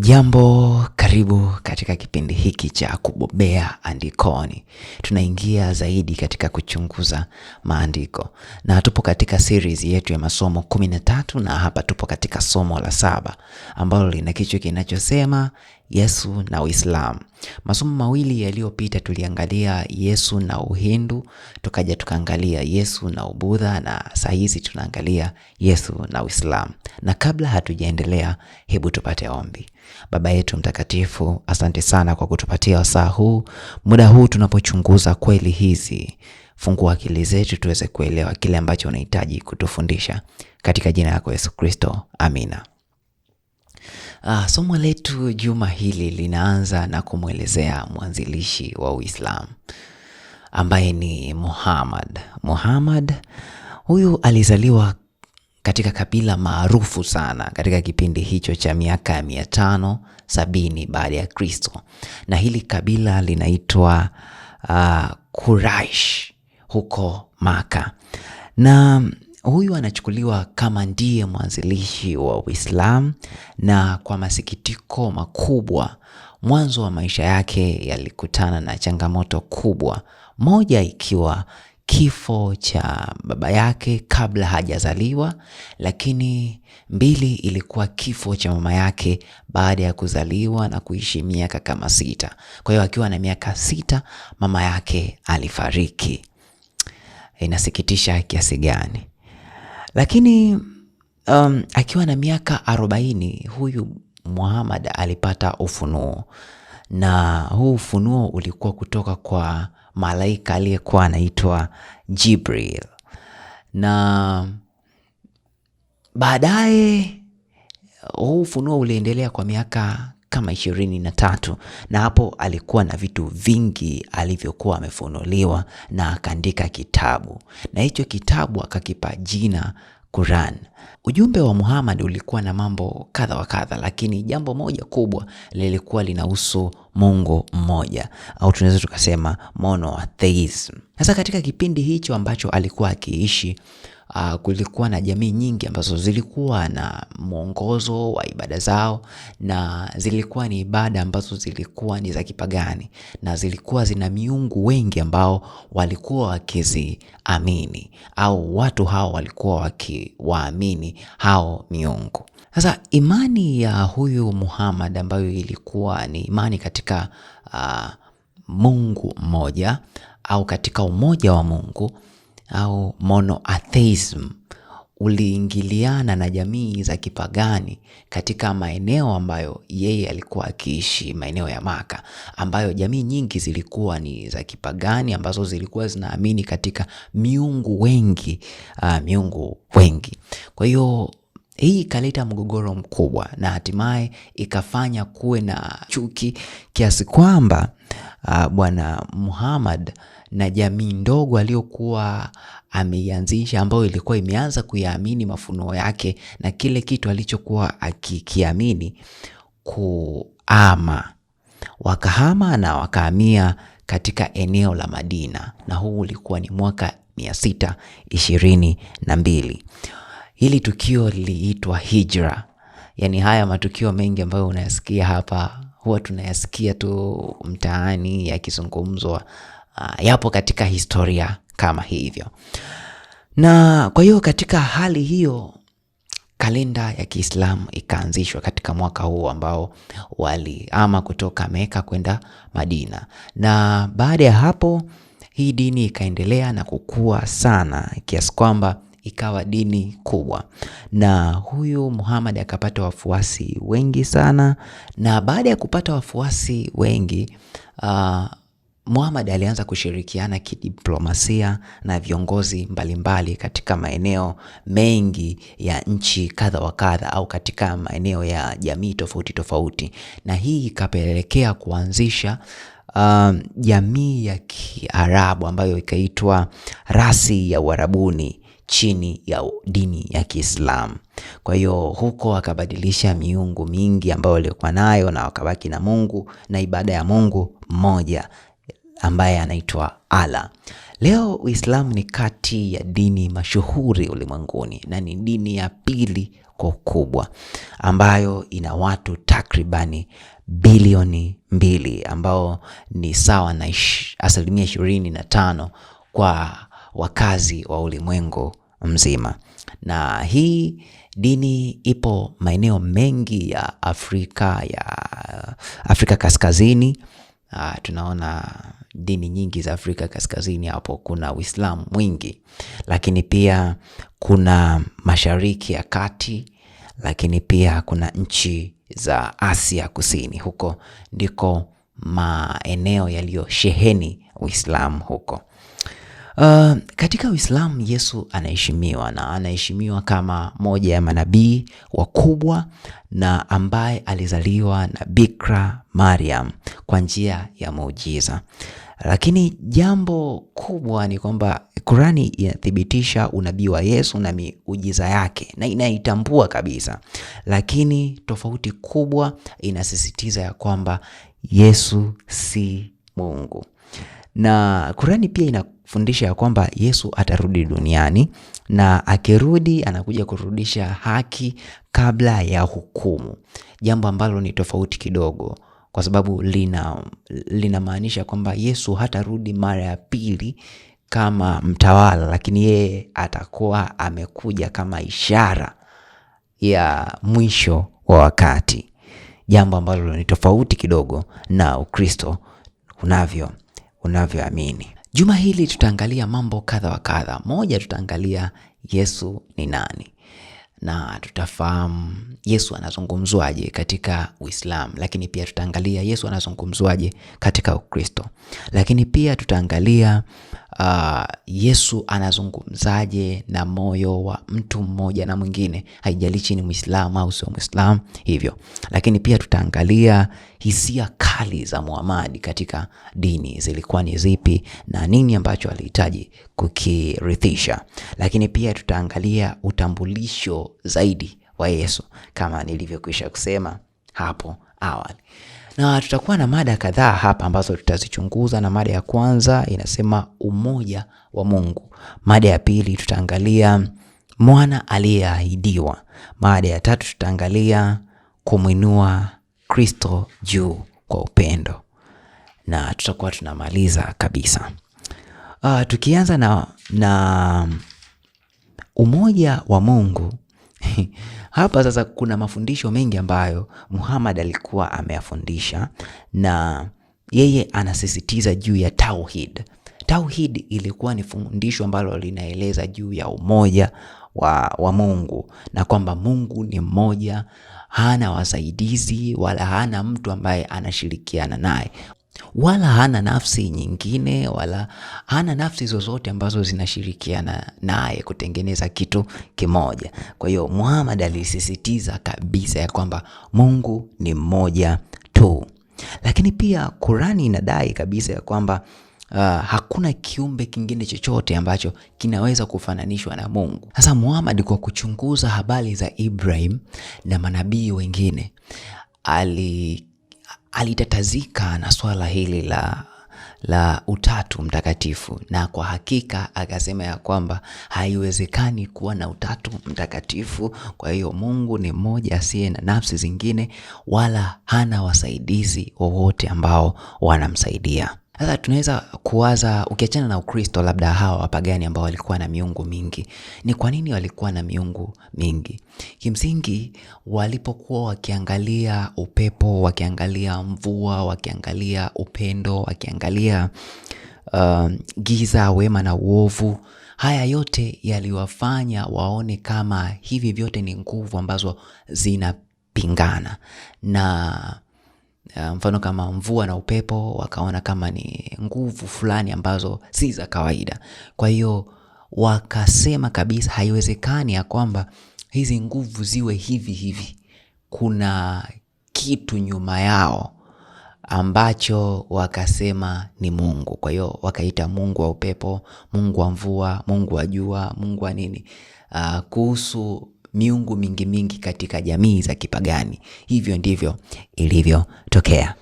Hujambo, karibu katika kipindi hiki cha kubobea andikoni. Tunaingia zaidi katika kuchunguza maandiko. Na tupo katika series yetu ya masomo 13 na hapa tupo katika somo la 7 ambalo lina kichwa kinachosema Yesu na Uislamu. Masomo mawili yaliyopita tuliangalia Yesu na Uhindu, tukaja tukaangalia Yesu na Ubudha, na saa hizi tunaangalia Yesu na Uislamu. Na kabla hatujaendelea, hebu tupate ombi. Baba yetu mtakatifu, asante sana kwa kutupatia wasaa huu, muda huu tunapochunguza kweli hizi. Fungua akili zetu tuweze kuelewa kile ambacho unahitaji kutufundisha. Katika jina lako Yesu Kristo, amina. Somo letu juma hili linaanza na kumwelezea mwanzilishi wa Uislamu ambaye ni Muhammad. Muhammad huyu alizaliwa katika kabila maarufu sana katika kipindi hicho cha miaka ya 570 baada ya Kristo, na hili kabila linaitwa Quraysh huko Maka, na huyu anachukuliwa kama ndiye mwanzilishi wa Uislamu. Na kwa masikitiko makubwa, mwanzo wa maisha yake yalikutana na changamoto kubwa, moja ikiwa kifo cha baba yake kabla hajazaliwa, lakini mbili ilikuwa kifo cha mama yake baada ya kuzaliwa na kuishi miaka kama 6. Kwa hiyo akiwa na miaka 6 mama yake alifariki. Inasikitisha kiasi gani? Lakini akiwa na miaka 40 huyu Muhammad alipata ufunuo, na huu ufunuo ulikuwa kutoka kwa malaika aliyekuwa anaitwa Jibril. Na baadaye huu ufunuo uliendelea kwa miaka kama 23, na hapo alikuwa na vitu vingi alivyokuwa amefunuliwa, na akaandika kitabu, na hicho kitabu akakipa jina Quran. Ujumbe wa Muhammad ulikuwa na mambo kadha wa kadha, lakini jambo moja kubwa lilikuwa linahusu Mungu mmoja, au tunaweza tukasema monotheism. Sasa katika kipindi hicho ambacho alikuwa akiishi, kulikuwa na jamii nyingi ambazo zilikuwa na mwongozo wa ibada zao, na zilikuwa ni ibada ambazo zilikuwa ni za kipagani, na zilikuwa zina miungu wengi ambao walikuwa wakiziamini, au watu hao walikuwa wakiwaamini hao miungu. Sasa imani ya huyu Muhammad ambayo ilikuwa ni imani katika Mungu mmoja, au katika umoja wa Mungu, au monotheism, uliingiliana na jamii za kipagani katika maeneo ambayo yeye alikuwa akiishi, maeneo ya Maka, ambayo jamii nyingi zilikuwa ni za kipagani ambazo zilikuwa zinaamini katika miungu wengi. Kwa hiyo hii ikaleta mgogoro mkubwa, na hatimaye ikafanya kuwe na chuki kiasi kwamba bwana Muhammad na jamii ndogo aliyokuwa ameianzisha, ambayo ilikuwa imeanza kuyaamini mafunuo yake na kile kitu alichokuwa akikiamini, wakahama na wakahamia katika eneo la Madina, na huu ulikuwa ni mwaka 622. Hili tukio liliitwa hijra. Yaani haya matukio mengi ambayo unayasikia hapa huwa tunayasikia tu mtaani yakizungumzwa, yapo katika historia kama hivyo. Na kwa hiyo katika hali hiyo, kalenda ya Kiislamu ikaanzishwa katika mwaka huu ambao walihama kutoka Meka kwenda Madina. Na baada ya hapo hii dini ikaendelea na kukua sana kiasi kwamba ikawa dini kubwa, na huyu Muhammad akapata wafuasi wengi sana. Na baada ya kupata wafuasi wengi, Muhammad alianza kushirikiana kidiplomasia na viongozi mbalimbali katika maeneo mengi ya nchi kadha wa kadha, au katika maeneo ya jamii tofauti tofauti, na hii ikapelekea kuanzisha jamii ya Kiarabu ambayo ikaitwa rasi ya Uarabuni chini ya dini ya Kiislamu. Kwa hiyo huko akabadilisha miungu mingi ambayo walikuwa nayo, na wakabaki na Mungu na ibada ya Mungu mmoja ambaye anaitwa Allah. Leo Uislamu ni kati ya dini mashuhuri ulimwenguni na ni dini ya pili kwa ukubwa, ambayo ina watu takribani bilioni 2, ambao ni sawa na 25% kwa wakazi wa ulimwengu mzima. Na hii dini ipo maeneo mengi ya Afrika Kaskazini. Tunaona dini nyingi za Afrika Kaskazini hapo kuna Uislamu mwingi, lakini pia kuna Mashariki ya Kati, lakini pia kuna nchi za Asia Kusini. Huko ndiko maeneo yaliyosheheni Uislamu huko. Katika Uislamu Yesu anaheshimiwa, na anaheshimiwa kama moja ya manabii wakubwa na ambaye alizaliwa na Bikira Mariam kwa njia ya muujiza. Lakini jambo kubwa ni kwamba Qurani inathibitisha unabii wa Yesu na miujiza yake na inaitambua kabisa. Lakini tofauti kubwa inasisitiza ya kwamba Yesu si Mungu. Na Qurani pia inafundisha ya kwamba Yesu atarudi duniani, na akirudi anakuja kurudisha haki kabla ya hukumu. Jambo ambalo ni tofauti kidogo, kwa sababu linamaanisha kwamba Yesu hatarudi mara ya pili kama mtawala, lakini yeye atakuwa amekuja kama ishara ya mwisho wa wakati. Jambo ambalo ni tofauti kidogo na Ukristo unavyoamini. Juma hili tutaangalia mambo kadha wa kadha. Moja, tutaangalia Yesu ni nani, na tutafahamu Yesu anazungumzwaje katika Uislamu, lakini pia tutaangalia Yesu anazungumzwaje katika Ukristo. Lakini pia tutaangalia Yesu anazungumzaje na moyo wa mtu mmoja na mwingine, haijalishi ni Muislamu au sio Muislamu hivyo. Lakini pia tutaangalia hisia kali za Muhammad katika dini zilikuwa ni zipi na nini ambacho alihitaji kukirithisha. Lakini pia tutaangalia utambulisho zaidi wa Yesu kama nilivyokwisha kusema hapo awali. Na tutakuwa na mada kadhaa hapa ambazo tutazichunguza, na mada ya kwanza inasema umoja wa Mungu. Mada ya pili tutaangalia mwana aliyeahidiwa. Mada ya tatu tutaangalia kumwinua Kristo juu kwa upendo. Na tutakuwa tunamaliza kabisa. Tukianza na umoja wa Mungu. Hapa sasa kuna mafundisho mengi ambayo Muhammad alikuwa ameyafundisha, na yeye anasisitiza juu ya tauhid. Tauhid ilikuwa ni fundisho ambalo linaeleza juu ya umoja wa Mungu, na kwamba Mungu ni mmoja, hana wasaidizi wala hana mtu ambaye anashirikiana naye, wala hana nafsi nyingine, wala hana nafsi zozote ambazo zinashirikiana naye kutengeneza kitu kimoja. Kwa hiyo Muhammad alisisitiza kabisa ya kwamba Mungu ni mmoja tu. Lakini pia Qurani inadai kabisa ya kwamba hakuna kiumbe kingine chochote ambacho kinaweza kufananishwa na Mungu. Sasa Muhammad, kwa kuchunguza habari za Ibrahim na manabii wengine, alitatazika na swala hili la utatu mtakatifu, na kwa hakika akasema ya kwamba haiwezekani kuwa na utatu mtakatifu. Kwa hiyo Mungu ni mmoja asiye na nafsi zingine, wala hana wasaidizi wowote ambao wanamsaidia. Sasa tunaweza kuwaza, ukiachana na Ukristo, labda hawa wapagani ambao walikuwa na miungu mingi, ni kwa nini walikuwa na miungu mingi? Kimsingi walipokuwa wakiangalia upepo, wakiangalia mvua, wakiangalia upendo, wakiangalia giza, wema na uovu, haya yote yaliwafanya waone kama hivi vyote ni nguvu ambazo zinapingana. Na mfano kama mvua na upepo wakaona kama ni nguvu fulani ambazo si za kawaida. Kwa hiyo wakasema kabisa haiwezekani ya kwamba hizi nguvu ziwe hivi. Kuna kitu nyuma yao ambacho wakasema ni Mungu. Kwa hiyo wakaita Mungu wa upepo, Mungu wa mvua, Mungu wa jua, Mungu wa nini, kuhusu miungu mingi katika jamii za kipagani. Hivyo ndivyo ilivyotokea.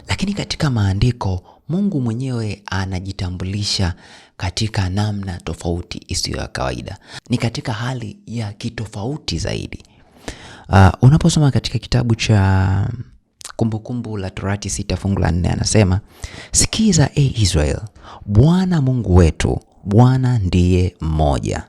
Lakini katika maandiko Mungu mwenyewe anajitambulisha katika namna tofauti isiyo ya kawaida. Ni katika hali ya kitofauti zaidi. Unaposoma katika kitabu cha Kumbukumbu la Torati 6 fungu la 4 anasema, sikiza Israel, Bwana Mungu wetu, Bwana ndiye mmoja.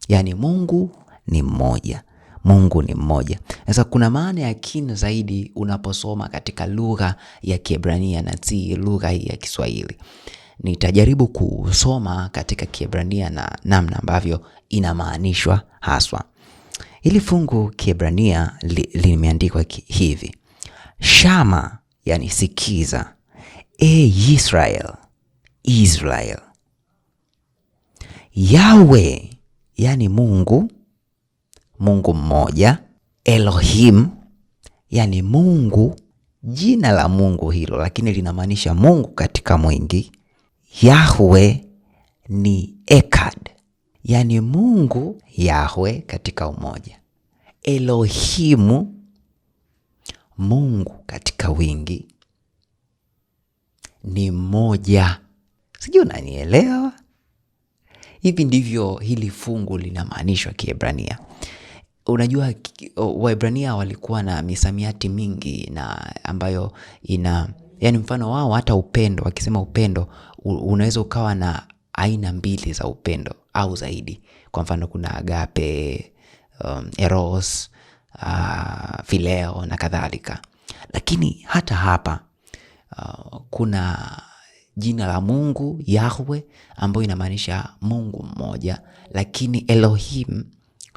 Yani Mungu ni mmoja. Mungu ni mmoja. Sasa kuna maana ya kina zaidi unaposoma katika lugha ya Kiebrania na si lugha ya Kiswahili. Nitajaribu kusoma katika Kiebrania na namna ambavyo inamaanishwa haswa. Hili fungu Kiebrania limeandikwa hivi: Shama, yani sikiza, Israel, Israel. Yahweh, yani Mungu, Mungu mmoja. Elohim, yani Mungu, jina la Mungu hilo lakini linamaanisha Mungu katika mwingi. Yahweh ni Ekad, yani Mungu Yahweh katika umoja. Elohimu, Mungu katika wingi, ni mmoja. Sijui unanielewa? Hivi ndivyo hili fungu linamaanishwa Kiebrania. Unajua Waebrania walikuwa na misamiati mingi na ambayo yani mfano wao hata upendo, wakisema upendo unaweza ukawa na aina mbili za upendo au zaidi. Kwa mfano kuna agape, eros, phileo na kadhalika. Lakini hata hapa kuna jina la Mungu Yahweh ambayo inamaanisha Mungu mmoja, lakini Elohim,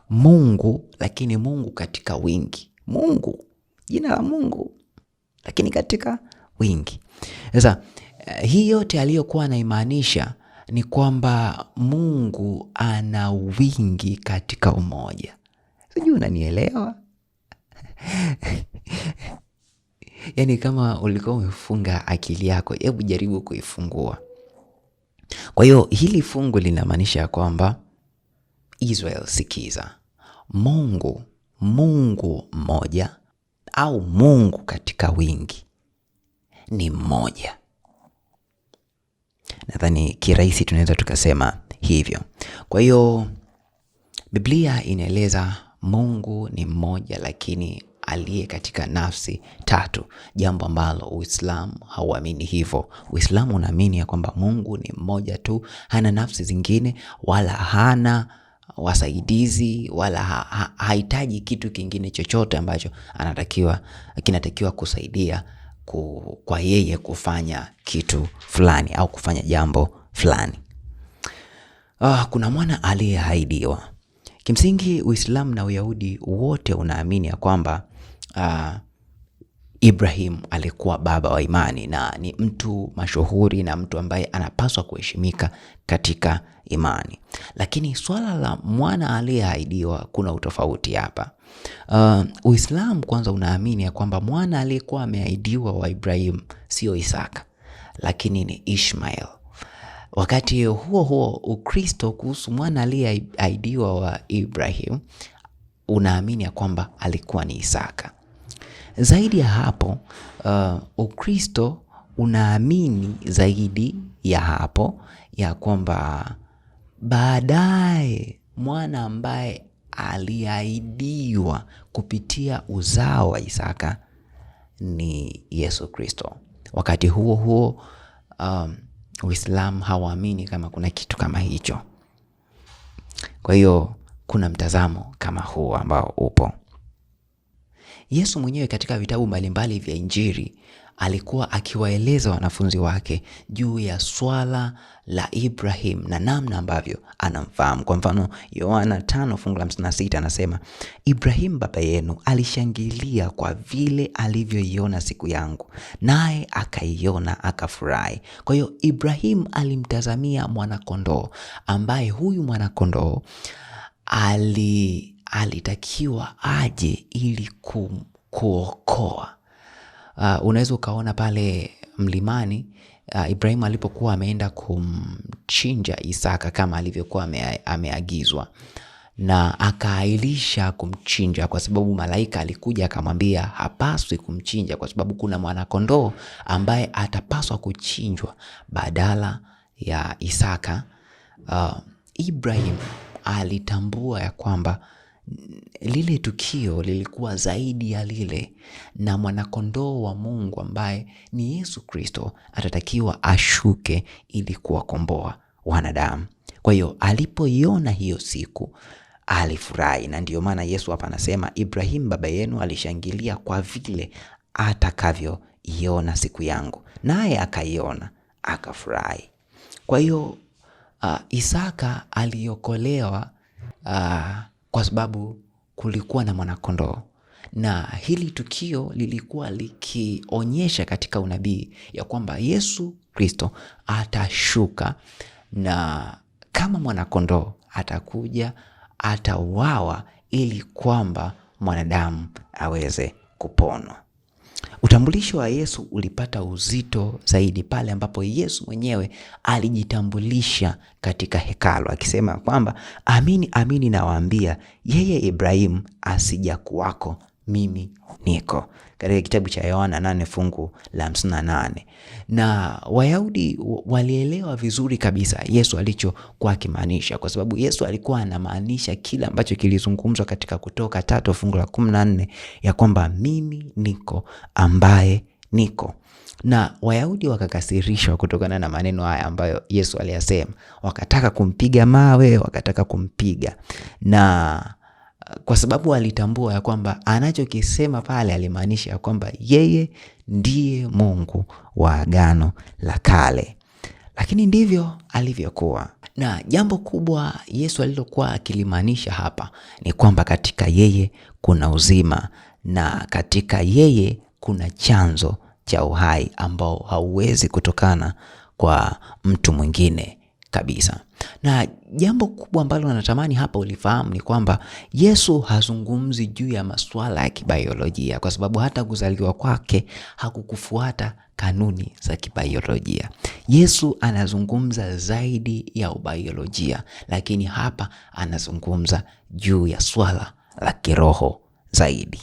Mungu lakini Mungu katika wingi. Mungu, jina la Mungu lakini katika wingi. Sasa hii yote aliyokuwa anaimaanisha ni kwamba Mungu ana wingi katika umoja. Sijui unanielewa? Yani kama ulikuwa umefunga akili yako, hebu jaribu kuifungua. Kwa hiyo hili fungu linamaanisha kwamba Israel, sikiza, Mungu mmoja au Mungu katika wingi ni mmoja. Nadhani kirahisi tunaweza tukasema hivyo. Kwa hiyo Biblia inaeleza Mungu ni mmoja lakini aliye katika nafsi tatu, jambo ambalo Uislamu hauamini hivyo. Uislamu unaamini ya kwamba Mungu ni mmoja tu, hana nafsi zingine wala hana wasaidizi wala hahitaji kitu kingine chochote ambacho kinatakiwa kusaidia kwa yeye kufanya kitu fulani au kufanya jambo fulani. Kuna mwana aliyeahidiwa. Kimsingi Uislamu na Uyahudi wote unaamini ya kwamba Ibrahim alikuwa baba wa imani na ni mtu mashuhuri na mtu ambaye anapaswa kuheshimika katika imani. Lakini swala la mwana aliyeahidiwa kuna utofauti hapa. Uislamu kwanza unaamini ya kwamba mwana aliyekuwa ameahidiwa wa Ibrahim sio Isaka, lakini ni Ishmael. Wakati huo Ukristo kuhusu mwana aliyeahidiwa wa Ibrahim unaamini ya kwamba alikuwa ni Isaka. Zaidi ya hapo, Ukristo unaamini zaidi ya hapo ya kwamba baadaye mwana ambaye aliahidiwa kupitia uzao wa Isaka ni Yesu Kristo. Wakati huo Uislamu hawaamini kama kuna kitu kama hicho. Kwa hiyo kuna mtazamo kama huu ambao upo. Yesu mwenyewe katika vitabu mbalimbali vya Injili alikuwa akiwaeleza wanafunzi wake juu ya swala la Ibrahim na namna ambavyo anamfahamu. Kwa mfano Yohana 5 fungu la 56 anasema, Ibrahim baba yenu alishangilia kwa vile alivyoiona siku yangu, naye akaiona akafurahi. Kwa hiyo Ibrahim alimtazamia mwanakondoo ambaye huyu mwanakondoo alitakiwa aje ili kuokoa. Unaweza ukaona pale mlimani Ibrahim alipokuwa ameenda kumchinja Isaka kama alivyokuwa ameagizwa, na akaahirisha kumchinja kwa sababu malaika alikuja akamwambia hapaswi kumchinja kwa sababu kuna mwanakondoo ambaye atapaswa kuchinjwa badala ya Isaka. Ibrahim alitambua ya kwamba lile tukio lilikuwa zaidi ya lile, na mwanakondoo wa Mungu ambaye ni Yesu Kristo atatakiwa ashuke ili kuwakomboa wanadamu. Kwa hiyo alipoiona hiyo siku alifurahi, na ndiyo maana Yesu hapa anasema Ibrahim baba yenu alishangilia kwa vile atakavyoiona siku yangu, naye akaiona akafurahi. Kwa hiyo Isaka aliokolewa kwa sababu kulikuwa na mwanakondoo, na hili tukio lilikuwa likionyesha katika unabii ya kwamba Yesu Kristo atashuka na kama mwanakondoo atakuja, atauawa ili kwamba mwanadamu aweze kuponwa. Utambulisho wa Yesu ulipata uzito zaidi pale ambapo Yesu mwenyewe alijitambulisha katika hekalu akisema kwamba amini amini nawaambia, yeye Ibrahimu asija kuwako, mimi niko, katika kitabu cha Yohana 8 fungu la 58. Na Wayahudi walielewa vizuri kabisa Yesu alichokuwa akimaanisha, kwa sababu Yesu alikuwa anamaanisha kila ambacho kilizungumzwa katika Kutoka 3 fungu la 14 ya kwamba mimi niko ambaye niko. Na Wayahudi wakakasirishwa kutokana na maneno haya ambayo Yesu aliyasema, wakataka kumpiga mawe, wakataka kumpiga, na kwa sababu alitambua ya kwamba anachokisema pale alimaanisha ya kwamba yeye ndiye Mungu wa Agano la Kale. Lakini ndivyo alivyokuwa. Na jambo kubwa Yesu alilokuwa akilimaanisha hapa ni kwamba katika yeye kuna uzima, na katika yeye kuna chanzo cha uhai ambao hauwezi kutokana kwa mtu mwingine kabisa. Na jambo kubwa ambalo natamani hapa ulifahamu ni kwamba Yesu hazungumzi juu ya masuala ya kibiolojia, kwa sababu hata kuzaliwa kwake hakukufuata kanuni za kibiolojia. Yesu anazungumza zaidi ya ubiolojia, lakini hapa anazungumza juu ya swala la kiroho zaidi.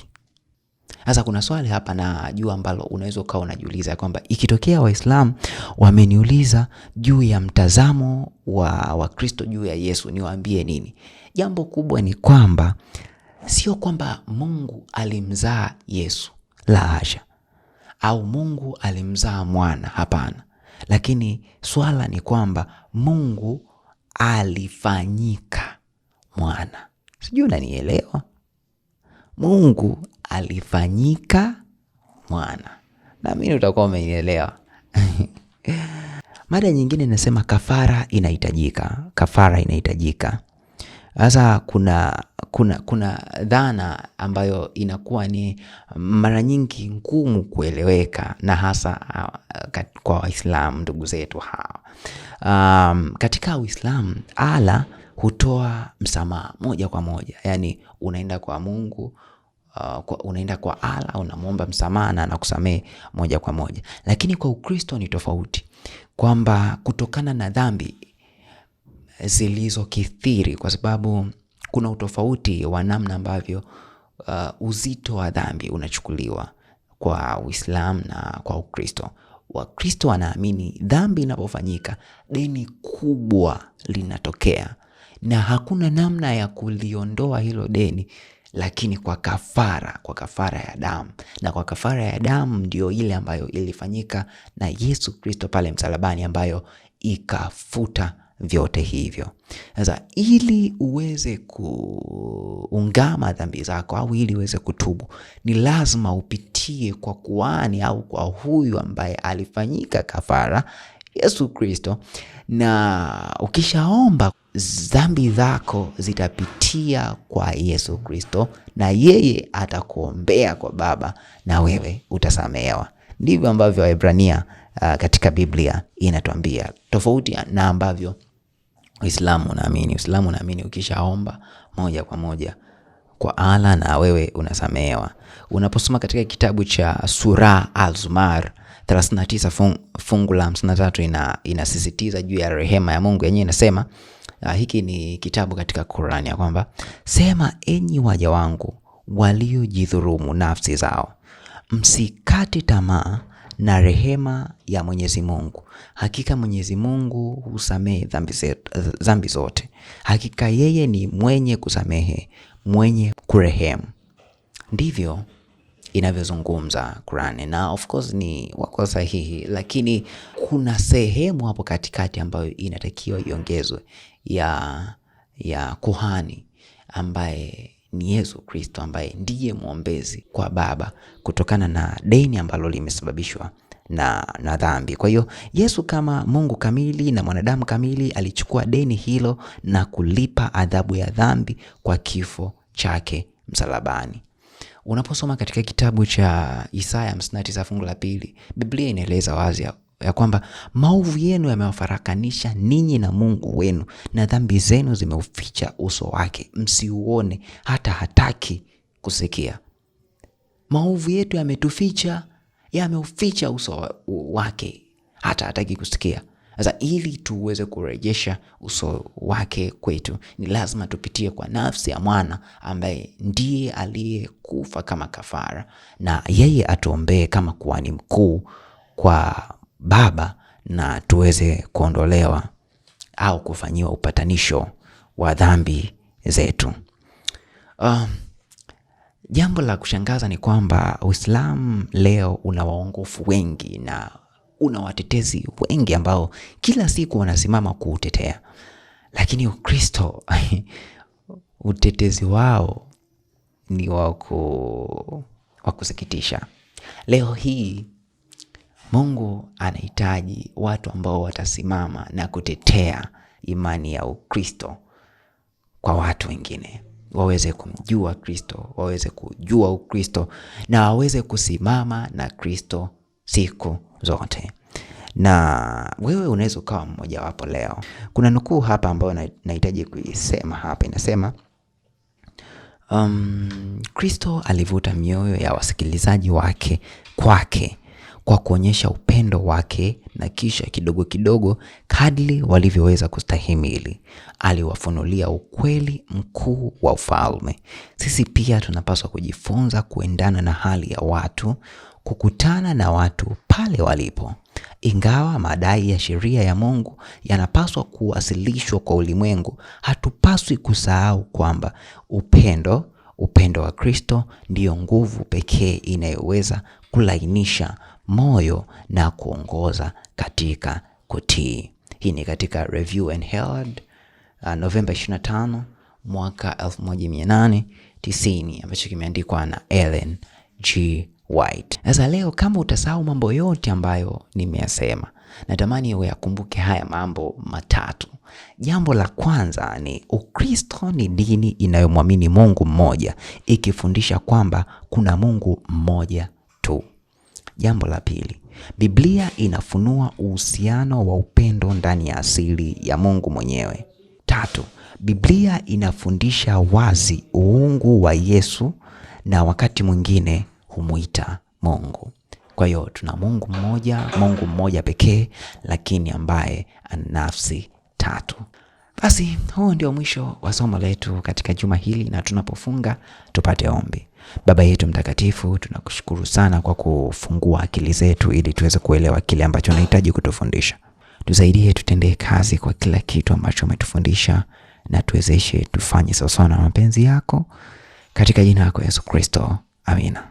Sasa kuna swali hapa na juu ambalo unaweza ukawa unajiuliza kwamba ikitokea Waislamu wameniuliza juu ya mtazamo wa Kristo juu ya Yesu, niwaambie nini? Jambo kubwa ni kwamba sio kwamba Mungu alimzaa Yesu, la hasha, au Mungu alimzaa mwana, hapana. Lakini swala ni kwamba Mungu alifanyika mwana. Sijui unanielewa? Mungu alifanyika mwana. Naamini utakuwa umenielewa. Mada nyingine inasema kafara inahitajika. Kafara inahitajika. Sasa kuna dhana ambayo inakuwa ni mara nyingi ngumu kueleweka, na hasa kwa Waislamu ndugu zetu hawa. Katika Uislamu Allah hutoa msamaha moja kwa moja. Yaani unaenda kwa Mungu, unaenda kwa Allah, unamwomba msamaha na anakusamehe moja kwa moja. Lakini kwa Ukristo ni tofauti, kwamba kutokana na dhambi zilizokithiri, kwa sababu kuna utofauti wa namna ambavyo uzito wa dhambi unachukuliwa kwa Uislamu na kwa Ukristo. Wakristo wanaamini dhambi inapofanyika deni kubwa linatokea, na hakuna namna ya kuliondoa hilo deni lakini kwa kafara ya damu. Na kwa kafara ya damu ndio ile ambayo ilifanyika na Yesu Kristo pale msalabani, ambayo ikafuta vyote hivyo. Sasa ili uweze kuungama dhambi zako au ili uweze kutubu, ni lazima upitie kwa kuhani au kwa huyu ambaye alifanyika kafara, Yesu Kristo. Na ukishaomba, dhambi zako zitapitia kwa Yesu Kristo, na yeye atakuombea kwa Baba na wewe utasamehewa. Ndivyo ambavyo Waebrania katika Biblia inatuambia, tofauti na ambavyo Uislamu unaamini. Uislamu unaamini ukishaomba moja kwa moja kwa Allah na wewe unasamehewa. Unaposoma katika kitabu cha Surah Al-Zumar 39 fungu la 53 inasisitiza juu ya rehema ya Mungu. Yenyewe inasema, hiki ni kitabu katika Qur'ani, ya kwamba sema, enyi waja wangu waliojidhulumu nafsi zao, msikate tamaa na rehema ya Mwenyezi Mungu. Hakika Mwenyezi Mungu husamehe dhambi zote. Hakika yeye ni mwenye kusamehe, mwenye kurehemu. Ndivyo inavyozungumza Qur'an, na of course ni wako sahihi, lakini kuna sehemu hapo katikati ambayo inatakiwa iongezwe ya kuhani ambaye ni Yesu Kristo, ambaye ndiye mwombezi kwa Baba kutokana na deni ambalo limesababishwa na dhambi. Kwa hiyo Yesu kama Mungu kamili na mwanadamu kamili alichukua deni hilo na kulipa adhabu ya dhambi kwa kifo chake msalabani. Unaposoma katika kitabu cha Isaya 59 fungu la 2, Biblia inaeleza wazi ya kwamba maovu yenu yamewafarakanisha ninyi na Mungu wenu, na dhambi zenu zimeuficha uso wake msiuone, hata hataki kusikia. Maovu yetu yameuficha uso wake, hata hataki kusikia. Sasa ili tuweze kurejesha uso wake kwetu, ni lazima tupitie kwa nafsi ya mwana ambaye ndiye aliyekufa kama kafara, na yeye atuombee kama kuhani mkuu kwa Baba, na tuweze kuondolewa au kufanyiwa upatanisho wa dhambi zetu. Jambo la kushangaza ni kwamba Uislamu leo una waongofu wengi na una watetezi wengi ambao kila siku wanasimama kuutetea, lakini Ukristo utetezi wao ni wa kusikitisha. Leo hii Mungu anahitaji watu ambao watasimama na kutetea imani ya Ukristo kwa watu wengine, waweze kumjua Kristo, waweze kujua Ukristo, na waweze kusimama na Kristo siku zote. Na wewe unaweza ukawa mmoja wapo leo. Kuna nukuu hapa ambayo nahitaji kuisema hapa. Inasema Kristo alivuta mioyo ya wasikilizaji wake kwake kwa kuonyesha upendo wake, na kisha kidogo kidogo, kadri walivyoweza kustahimili, aliwafunulia ukweli mkuu wa ufalme. Sisi pia tunapaswa kujifunza kuendana na hali ya watu, kukutana na watu pale walipo. Ingawa madai ya sheria ya Mungu yanapaswa kuwasilishwa kwa ulimwengu, hatupaswi kusahau kwamba upendo wa Kristo ndiyo nguvu pekee inayoweza kulainisha moyo na kuongoza katika kutii. Hii ni katika Review and Herald Novemba 25 mwaka 1890, ambacho kimeandikwa na Ellen G. White. Sasa leo kama utasahau mambo yote ambayo nimeyasema, natamani uyakumbuke haya mambo matatu. Jambo la kwanza ni Ukristo ni dini inayomwamini Mungu mmoja, ikifundisha kwamba kuna Mungu mmoja tu. Jambo la pili, Biblia inafunua uhusiano wa upendo ndani ya asili ya Mungu mwenyewe. Tatu, Biblia inafundisha wazi uungu wa Yesu, na wakati mwingine humuita Mungu. Kwa hiyo tuna Mungu mmoja pekee, lakini ambaye ana nafsi tatu. Basi huo ndio mwisho wa somo letu katika juma hili, na tunapofunga tupate ombi. Baba yetu mtakatifu, tunakushukuru sana kwa kufungua akili zetu ili tuweze kuelewa kile ambacho unahitaji kutufundisha. Tusaidie tutendee kazi kwa kila kitu ambacho umetufundisha, na tuwezeshe tufanye sawa na mapenzi yako, katika jina lako Yesu Kristo. Amina.